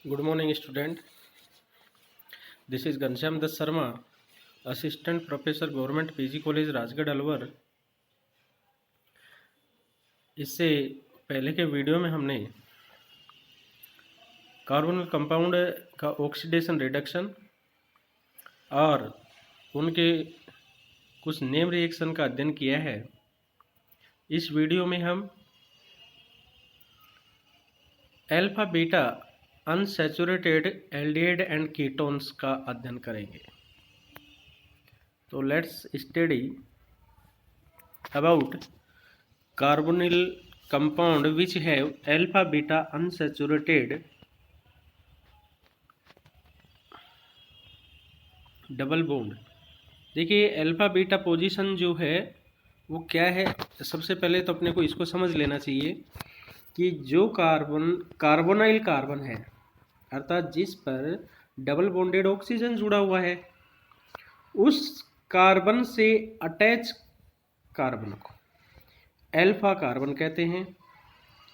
Good morning, student. This is Ghanshyam Das Sharma, Assistant Professor, Government PG College, Rajgarh Alwar. इससे पहले के video में हमने कार्बोनिल कंपाउंड का ऑक्सीडेशन रिडक्शन और उनके कुछ नेम रिएक्शन का अध्ययन किया है। इस वीडियो में हम alpha beta unsaturated aldehyde and ketones का अध्ययन करेंगे। तो let's study about carbonyl compound which have alpha beta unsaturated double bond. देखिए अल्फा बीटा पोजीशन जो है वो क्या है। सबसे पहले तो अपने को इसको समझ लेना चाहिए कि जो कार्बोनाइल कार्बन है, अर्थात जिस पर डबल बॉन्डेड ऑक्सीजन जुड़ा हुआ है, उस कार्बन से अटैच कार्बन को अल्फा कार्बन कहते हैं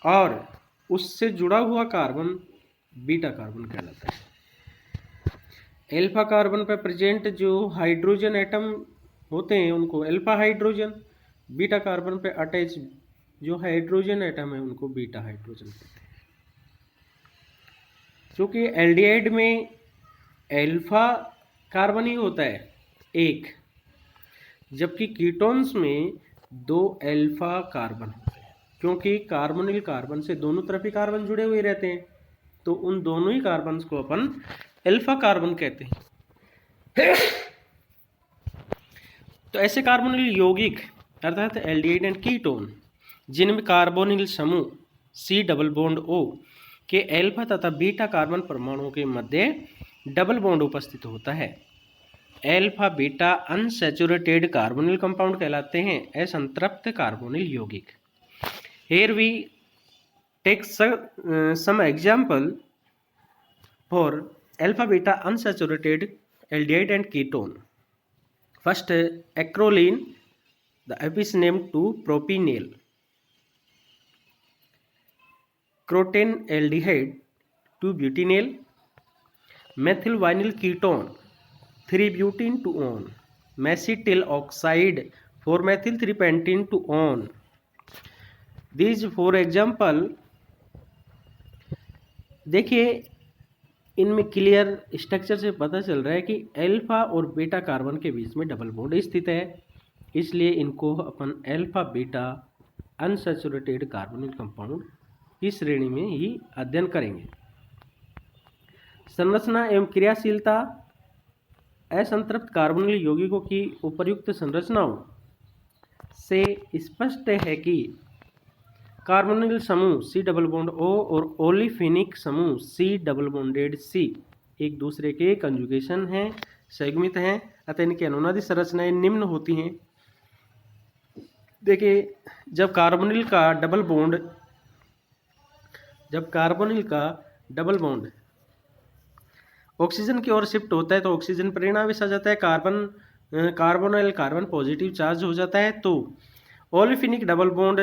और उससे जुड़ा हुआ कार्बन बीटा कार्बन कहलाता है। अल्फा कार्बन पर प्रेजेंट जो हाइड्रोजन एटम होते हैं उनको अल्फा हाइड्रोजन, बीटा कार्बन पर अटैच जो हाइड्रोजन एटम है उनको बीटा हाइड्रोजन कहते हैं। क्योंकि एल्डिहाइड में अल्फा कार्बन ही होता है एक, जबकि कीटोन्स में दो अल्फा कार्बन होते हैं। क्योंकि कार्बोनिल कार्बन से दोनों तरफ ही कार्बन जुड़े हुए रहते हैं, तो उन दोनों ही कार्बन को अपन अल्फा कार्बन कहते हैं। तो ऐसे कार्बोनिल यौगिक अर्थात एल्डिहाइड एंड कीटोन जिनमें कार्बोनिल समूह C डबल बॉन्ड O के अल्फा तथा बीटा कार्बन परमाणुओं के मध्य डबल बॉन्ड उपस्थित होता है, alpha beta unsaturated carbonyl compound कहलाते हैं। असंतृप्त कार्बोनिल यौगिक। Here we take some example for alpha beta unsaturated aldehyde and ketone. First, acrolein, the epicene to propionyl. Croton aldehyde to butynyl. Methyl vinyl ketone 3-butene to on. Macetyl oxide 4-methyl 3-pentene to on. These 4 example देखिए, इनमें clear structure से पता चल रहा है कि alpha और beta carbon के बीच में डबल बॉन्ड स्थित है, इसलिए इनको अपन alpha beta unsaturated carbonyl compound की श्रेणी में ही अध्ययन करेंगे। संरचना एवं क्रियाशीलता। असंतृप्त कार्बोनिल यौगिकों की उपर्युक्त संरचनाओं से स्पष्ट है कि कार्बोनिल समूह C डबल बॉन्ड O और ओलिफिनिक समूह C डबल बॉन्डेड C एक दूसरे के कंजुगेशन हैं, संयुग्मित हैं, अतः इनकी अनुनादी संरचनाएं निम्न होती हैं। देखिए, जब कार्बोनिल का डबल बॉन्ड ऑक्सीजन की ओर शिफ्ट होता है तो ऑक्सीजन परिणामित आ जाता है, कार्बोनाइल कार्बन पॉजिटिव चार्ज हो जाता है, तो ओलिफिनिक डबल बॉन्ड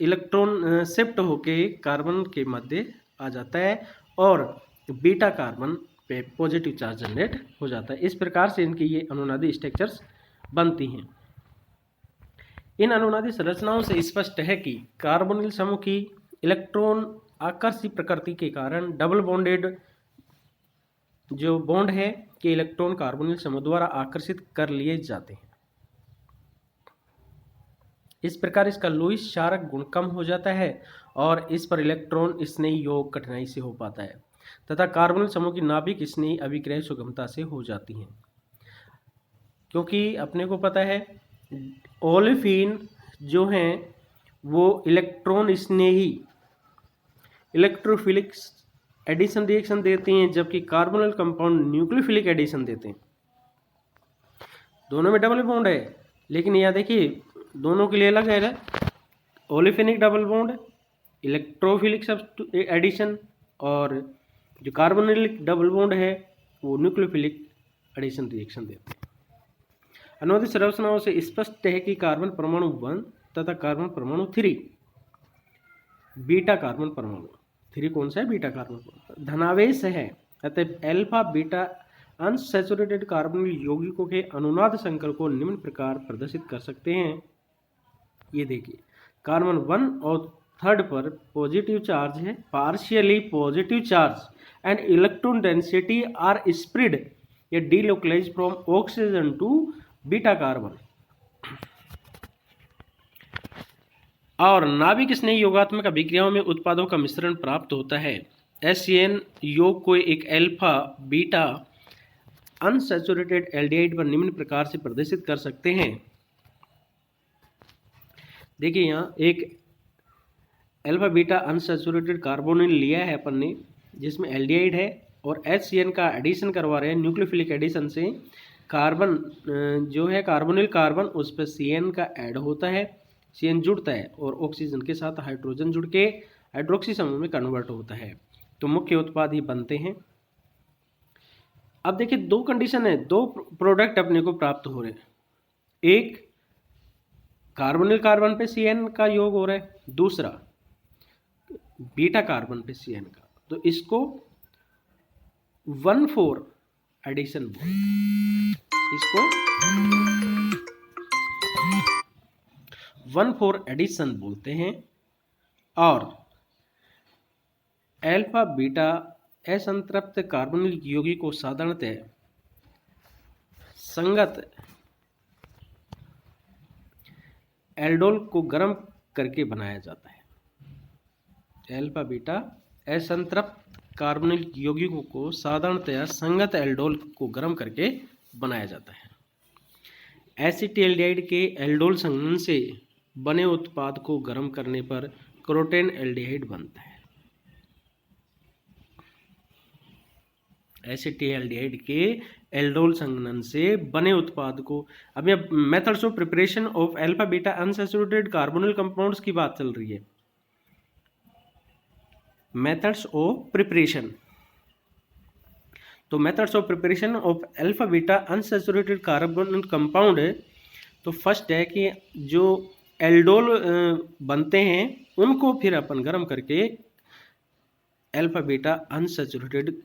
इलेक्ट्रॉन शिफ्ट होके कार्बन के मध्य आ जाता है और बीटा कार्बन पे पॉजिटिव चार्ज जनरेट हो जाता है। इस प्रकार से इनकी ये अनुनादी स्ट्रक्चर्स बनती हैं। इन अनुनादी संरचनाओं से स्पष्ट है कि कार्बोनिल समूह की इलेक्ट्रॉन आकर्षी प्रकृति के कारण डबल बॉन्डेड जो बॉन्ड है कि इलेक्ट्रॉन कार्बोनिल समूह द्वारा आकर्षित कर लिए जाते हैं। इस प्रकार इसका लुईस क्षारक गुण कम हो जाता है और इस पर इलेक्ट्रॉन स्नेही योग कठिनाई से हो पाता है तथा कार्बोनिल समूह की नाभिक स्नेही अभिक्रिया सुगमता से हो जाती हैं। क्योंकि अपने को पता है ओलिफिन जो हैं वो इलेक्ट्रॉन स्नेही इलेक्ट्रोफिलिक एडिशन रिएक्शन देती हैं, जबकि कार्बोनिल कंपाउंड न्यूक्लियोफिलिक एडिशन देते हैं। दोनों में डबल बॉन्ड है, लेकिन यहाँ देखिए दोनों के लिए अलग है। ओलिफिनिक डबल बॉन्ड इलेक्ट्रोफिलिक एडिशन और जो कार्बोनिलिक डबल बॉन्ड है वो न्यूक्लियोफिलिक एडिशन रिएक्शन देते हैं। अनुनादी संरचनाओं से स्पष्ट है कि कार्बन परमाणु 1 तथा कार्बन परमाणु 3 बीटा कार्बन परमाणु 3 कौन सा है? बीटा कार्बन धनावेश है। अतः अल्फा बीटा अनसैचुरेटेड कार्बोनिल यौगिकों के अनुनाद संकर को निम्न प्रकार प्रदर्शित कर सकते हैं। ये देखिए, कार्बन 1 और 3 पर पॉजिटिव चार्ज है, partially positive charge and electron density are spread या delocalise from oxygen to beta carbon. और नाभिक स्नेही योगात्मक अभिक्रियाओं में उत्पादों का मिश्रण प्राप्त होता है। एससीएन योग को एक अल्फा बीटा अनसैचुरेटेड एल्डिहाइड पर निम्न प्रकार से प्रदर्शित कर सकते हैं। देखिए, यहाँ एक अल्फा बीटा अनसैचुरेटेड कार्बोनिल लिया है अपन ने, जिसमें एल्डिहाइड है, और HCN का एडिशन करवा रहे हैं न्यूक्लियोफिलिक एडिशन से। कार्बन जो है कार्बोनिल कार्बन, उस पर CN का ऐड होता है, CN जुड़ता है और ऑक्सीजन के साथ हाइड्रोजन जुड़ के हाइड्रोक्सी समूह में कन्वर्ट होता है, तो मुख्य उत्पाद ही बनते हैं। अब देखिए, 2 कंडीशन है, 2 प्रोडक्ट अपने को प्राप्त हो रहे हैं। एक कार्बोनिल कार्बन पे CN का योग हो रहा है, दूसरा बीटा कार्बन पे CN का, तो इसको 1,4 एडिशन इसको 1,4 एडिशन बोलते हैं। और अल्फा बीटा असंतृप्त कार्बोनिल यौगिक को साधारणतः संगत एल्डोल को गर्म करके बनाया जाता है। अल्फा बीटा असंतृप्त कार्बोनिल यौगिकों को साधारणतया संगत एल्डोल को गर्म करके बनाया जाता है। एसिटिल्डिहाइड के एल्डोल संघनन से बने उत्पाद को गर्म करने पर क्रोटेन एल्डिहाइड बनता है। एसिटिल्डिहाइड के एल्डोल संघनन से बने उत्पाद को, अब ये methods of preparation of alpha beta unsaturated carbonyl compounds की बात चल रही है। मेथड्स ऑफ प्रिपरेशन, तो methods of preparation of alpha beta unsaturated carbonyl compound, तो फर्स्ट है कि जो एल्डोल बनते हैं उनको फिर अपन गर्म करके अल्फा बीटा अनसैचुरेटेड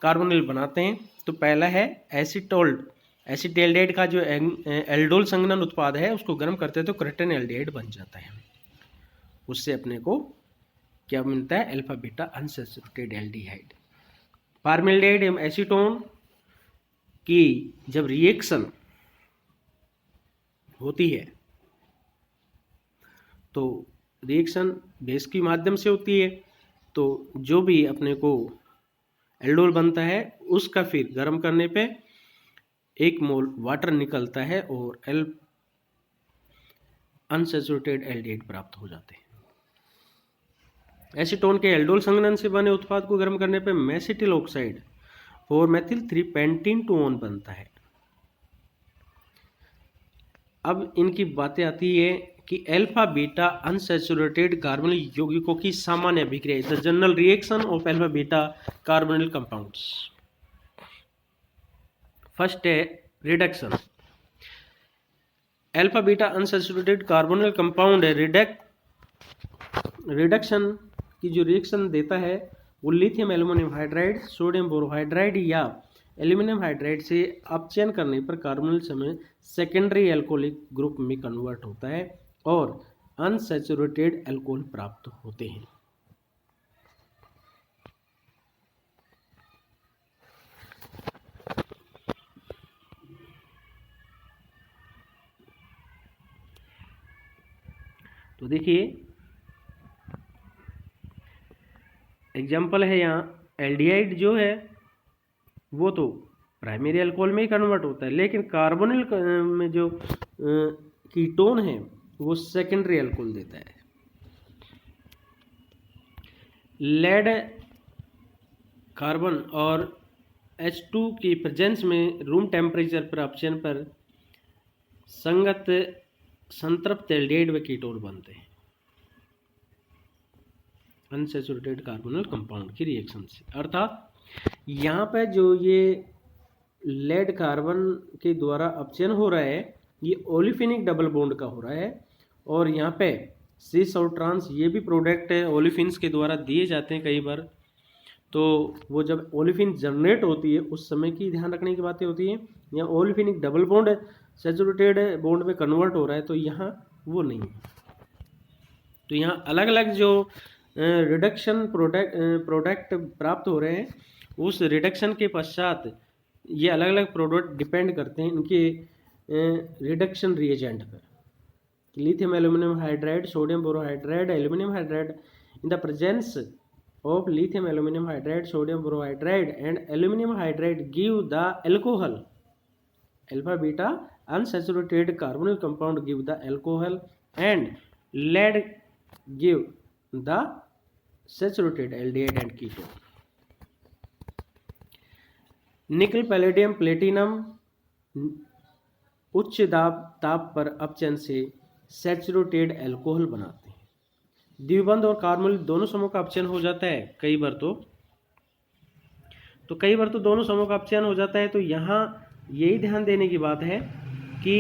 कार्बोनिल बनाते हैं। तो पहला है एसिटिल्डिहाइड का जो एल्डोल संघनन उत्पाद है उसको गर्म करते हैं तो क्रोटेन एल्डिहाइड बन जाता है। उससे अपने को क्या मिलता है? Alpha beta unsaturated aldehyde. Formaldehyde एवं एसीटोन की जब रिएक्शन होती है तो रिएक्शन बेस के माध्यम से होती है, तो जो भी अपने को एल्डोल बनता है उसका फिर गर्म करने पे 1 मोल वाटर निकलता है और अनसैचुरेटेड एल्डिहाइड प्राप्त हो जाते हैं। एसीटोन के एल्डोल संघनन से बने उत्पाद को गर्म करने पे मेसिटिल ऑक्साइड 4-मेथिल-3-पेंटीन-2-ओन बनता है। अब इनकी बातें आती है कि अल्फा बीटा अनसैचुरेटेड कार्बोनिल यौगिकों की सामान्य अभिक्रिया, the general reaction of alpha beta carbonyl compounds. First है reduction. Alpha beta unsaturated carbonyl compound reduction की जो रिएक्शन देता है वो lithium aluminium hydride, sodium borohydride या एल्यूमिनियम हाइड्राइड से अपचयन करने पर कार्बोनिल समय सेकेंडरी एल्कोहलिक ग्रुप में कन्वर्ट होता है और अनसैचुरेटेड एल्कोहल प्राप्त होते हैं। तो देखिए एग्जाम्पल है, यहाँ एल्डिहाइड जो है वो तो प्राइमरी अल्कोहल में ही कन्वर्ट होता है, लेकिन कार्बोनिल में जो कीटोन है वो सेकेंडरी अल्कोहल देता है। लेड कार्बन और H2 की प्रेजेंस में रूम टेम्परेचर पर अपचयन पर संगत संतृप्त एल्डिहाइड व कीटोन बनते हैं अनसैचुरेटेड कार्बोनिल कंपाउंड की रिएक्शन से। अर्थात यहाँ पे जो ये लेड कार्बन के द्वारा अपचयन हो रहा है ये ओलिफिनिक डबल बॉन्ड का हो रहा है और यहाँ पे सिस और ट्रांस ये भी प्रोडक्ट ओलिफिन्स के द्वारा दिए जाते हैं कई बार। तो वो जब ओलिफिन जनरेट होती है उस समय की ध्यान रखने की बातें होती हैं। यहाँ ओलिफिन एक डबल बॉन्ड सैचुरेटेड बॉन्ड में कन्वर्ट हो रहा है, तो यहाँ वो नहीं है। तो यहाँ अलग अलग जो रिडक्शन प्रोडक्ट प्राप्त हो रहे हैं, उस रिडक्शन के पश्चात ये अलग अलग प्रोडक्ट डिपेंड करते हैं इनके रिडक्शन रिएजेंट पर। Lithium aluminium hydride, sodium borohydride, aluminium hydride in the presence of lithium aluminum hydride, sodium borohydride and aluminum hydride give the alcohol alpha beta unsaturated carbonyl compound give the alcohol and lead give the saturated aldehyde and ketone. निकल palladium platinum उच्च ताप पर अपचयन से saturated alcohol बनाते हैं। द्विबंध और carbonyl दोनों समूह का अपचयन हो जाता है कई बार तो कई बार तो दोनों समूह का अपचयन हो जाता है। तो यहाँ यही ध्यान देने की बात है कि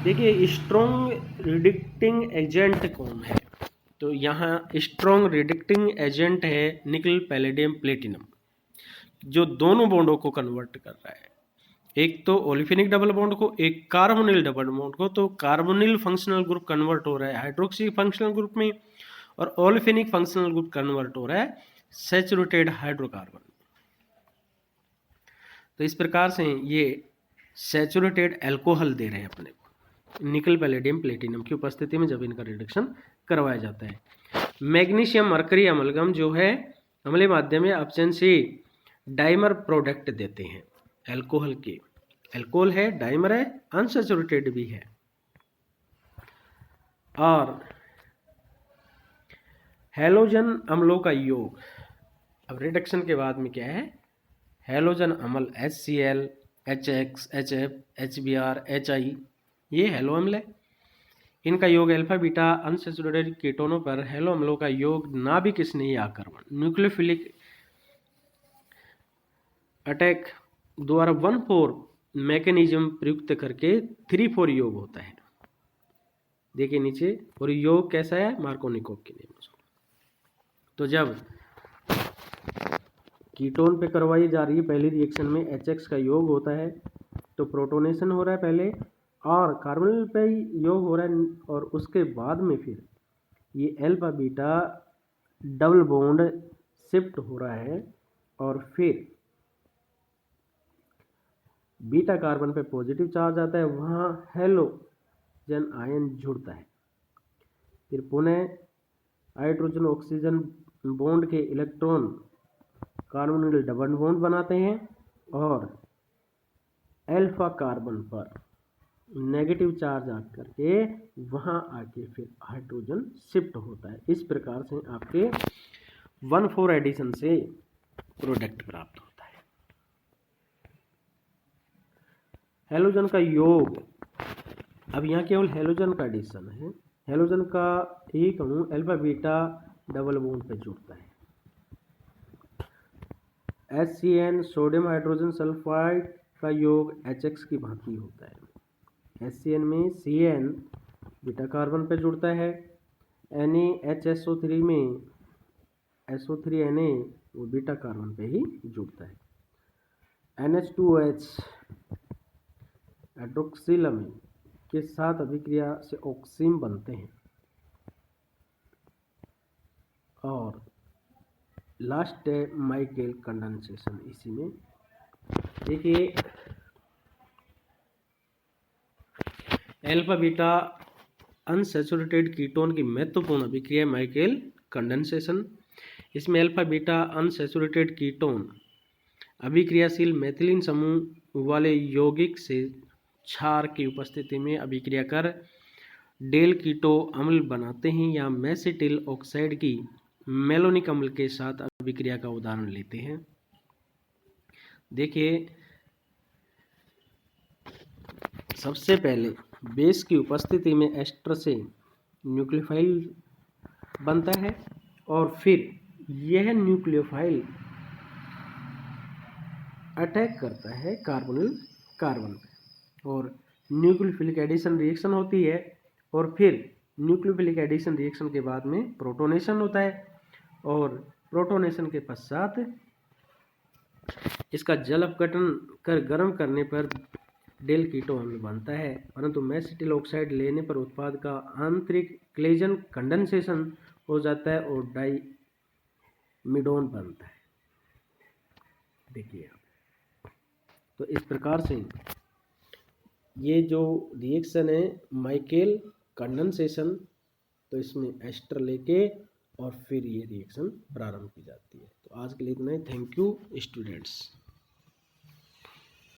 देखिए स्ट्रॉन्ग रिडक्टिंग एजेंट कौन है। तो यहाँ स्ट्रॉन्ग रिडक्टिंग एजेंट है निकल पैलेडियम प्लेटिनम, जो दोनों बॉन्डों को कन्वर्ट कर रहा है, एक तो ओलिफिनिक डबल बॉन्ड को, एक कार्बोनिल डबल बॉन्ड को। तो कार्बोनिल फंक्शनल ग्रुप कन्वर्ट हो रहा है हाइड्रोक्सी फंक्शनल ग्रुप में, और ओलिफिनिक फंक्शनल ग्रुप कन्वर्ट हो रहा है सैचुरेटेड हाइड्रोकार्बन। तो इस प्रकार से ये सैचुरेटेड अल्कोहल दे रहे हैं अपने को निकल पैलेडियम प्लेटिनम की उपस्थिति में जब इनका रिडक्शन करवाया जाता है। मैग्नीशियम मरकरी अमलगम जो है अम्लीय माध्यम में अपचयन से डाइमर प्रोडक्ट देते हैं अल्कोहल के। अल्कोहल है, डाइमर है, अनसैचुरेटेड भी है। और हैलोजन अम्लों का योग, अब रिडक्शन के बाद में क्या है, हैलोजन अम्ल HCl, HX, HF, HBr, HI ये हैलो अम्ल है। इनका योग अल्फा बीटा अनसैचुरेटेड कीटोनों पर हैलो अम्लों का योग नाभिक स्नेही आक्रमण न्यूक्लियोफिलिक अटैक द्वारा 1,4 मैकेनिज्म प्रयुक्त करके 3,4 योग होता है। देखिए नीचे, और योग कैसा है, मार्कोनिकोव के नियम। तो जब कीटोन पे करवाई जा रही है पहली रिएक्शन में HX का योग होता है, तो प्रोटोनेशन हो रहा है पहले और कार्बोनिल पे योग हो रहा है, और उसके बाद में फिर ये alpha beta double bond shift हो रहा है, और फिर बीटा कार्बन पे पॉजिटिव चार्ज आता है, वहाँ हैलोजन आयन जुड़ता है। फिर पुनः हाइड्रोजन ऑक्सीजन बॉन्ड के इलेक्ट्रॉन कार्बोनिल डबल बॉन्ड बनाते हैं, और अल्फा कार्बन पर नेगेटिव चार्ज आ करके वहाँ आके फिर हाइड्रोजन शिफ्ट होता है। इस प्रकार से आपके 1,4 एडिशन से प्रोडक्ट प्राप्त होता है। हैलोजन का योग, अब यहाँ केवल हैलोजन का एडिशन है। हैलोजन का एक अणु अल्फा बीटा डबल बॉन्ड पे जुड़ता है। HCN सोडियम हाइड्रोजन सल्फाइड का योग HX की भांति होता है। HCN में CN बीटा कार्बन पे जुड़ता है, NaHSO3 में SO3Na वो बीटा कार्बन पे ही जुड़ता है। NH2OH हाइड्रोक्सिलम के साथ अभिक्रिया से ऑक्सीन बनते हैं, और लास्ट है माइकेल कंडेंसेशन। इसी में देखिए अल्फा बीटा अनसैचुरेटेड कीटोन की महत्वपूर्ण अभिक्रिया माइकेल कंडेंसेशन। इसमें अल्फा बीटा अनसैचुरेटेड कीटोन अभिक्रियाशील मेथिलीन समूह वाले यौगिक से क्षार की उपस्थिति में अभिक्रिया कर डेल कीटो अम्ल बनाते हैं, या मेसिटिल ऑक्साइड की मेलोनिक अम्ल के साथ अभिक्रिया का उदाहरण लेते हैं। देखिए सबसे पहले बेस की उपस्थिति में एस्टर से न्यूक्लियोफाइल बनता है, और फिर यह न्यूक्लियोफाइल अटैक करता है कार्बोनिल कार्बन पे, और न्यूक्लियोफिलिक एडिशन रिएक्शन होती है, और फिर न्यूक्लियोफिलिक एडिशन रिएक्शन के बाद में प्रोटोनेशन होता है और प्रोटोनेशन के पश्चात इसका जल अपघटन कर गर्म करने पर डेल कीटो अम्ल बनता है, परंतु मेसिटिल ऑक्साइड लेने पर उत्पाद का आंतरिक क्लेजन कंडेंसेशन हो जाता है और डाइमिडोन बनता है। देखिए तो इस प्रकार से ये जो रिएक्शन है माइकेल कंडेंसेशन, तो इसमें एस्टर लेके और फिर ये रिएक्शन प्रारंभ की जाती है। तो आज के लिए इतना ही। Thank you students.